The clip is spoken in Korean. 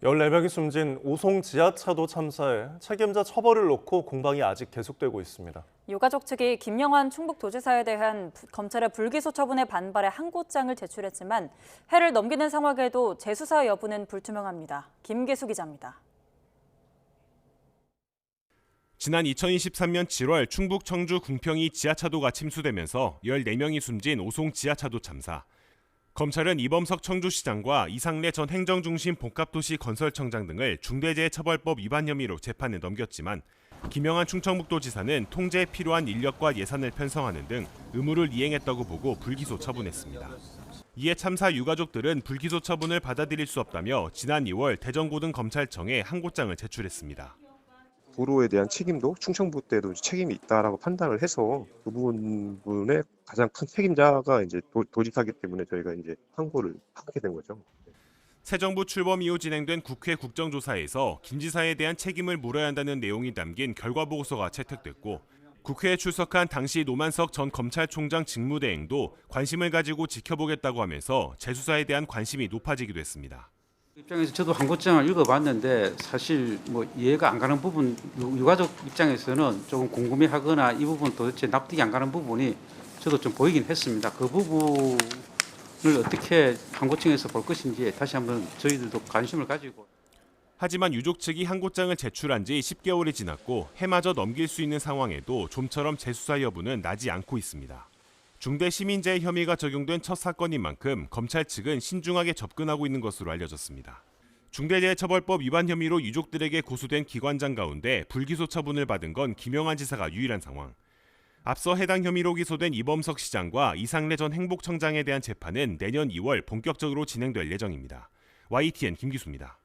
14명이 숨진 오송 지하차도 참사에 책임자 처벌을 놓고 공방이 아직 계속되고 있습니다. 유가족 측이 김영환 충북도지사에 대한 검찰의 불기소 처분에 반발해 항고장을 제출했지만 해를 넘기는 상황에도 재수사 여부는 불투명합니다. 김계수 기자입니다. 지난 2023년 7월 충북 청주 궁평이 지하차도가 침수되면서 14명이 숨진 오송 지하차도 참사. 검찰은 이범석 청주시장과 이상래 전 행정중심 복합도시 건설청장 등을 중대재해처벌법 위반 혐의로 재판에 넘겼지만 김영환 충청북도지사는 통제에 필요한 인력과 예산을 편성하는 등 의무를 이행했다고 보고 불기소 처분했습니다. 이에 참사 유가족들은 불기소 처분을 받아들일 수 없다며 지난 2월 대전고등검찰청에 항고장을 제출했습니다. 도로에 대한 책임도 충청북도 때도 책임이 있다라고 판단을 해서 그 부분에 가장 큰 책임자가 이제 도지사이기 때문에 저희가 이제 항고를 하게 된 거죠. 새 정부 출범 이후 진행된 국회 국정조사에서 김 지사에 대한 책임을 물어야 한다는 내용이 담긴 결과보고서가 채택됐고 국회에 출석한 당시 노만석 전 검찰총장 직무대행도 관심을 가지고 지켜보겠다고 하면서 재수사에 대한 관심이 높아지기도 했습니다. 입장에서 저도 항고장을 읽어봤는데 사실 뭐 이해가 안 가는 부분, 유가족 입장에서는 조금 궁금해하거나 이 부분 도대체 납득이 안 가는 부분이 저도 좀 보이긴 했습니다. 그 부분을 어떻게 항고청에서 볼 것인지 다시 한번 저희들도 관심을 가지고. 하지만 유족 측이 항고장을 제출한 지 10개월이 지났고 해마저 넘길 수 있는 상황에도 좀처럼 재수사 여부는 나지 않고 있습니다. 중대시민재해 혐의가 적용된 첫 사건인 만큼 검찰 측은 신중하게 접근하고 있는 것으로 알려졌습니다. 중대재해처벌법 위반 혐의로 유족들에게 고소된 기관장 가운데 불기소 처분을 받은 건 김영환 지사가 유일한 상황. 앞서 해당 혐의로 기소된 이범석 시장과 이상래 전 행복청장에 대한 재판은 내년 2월 본격적으로 진행될 예정입니다. YTN 김기수입니다.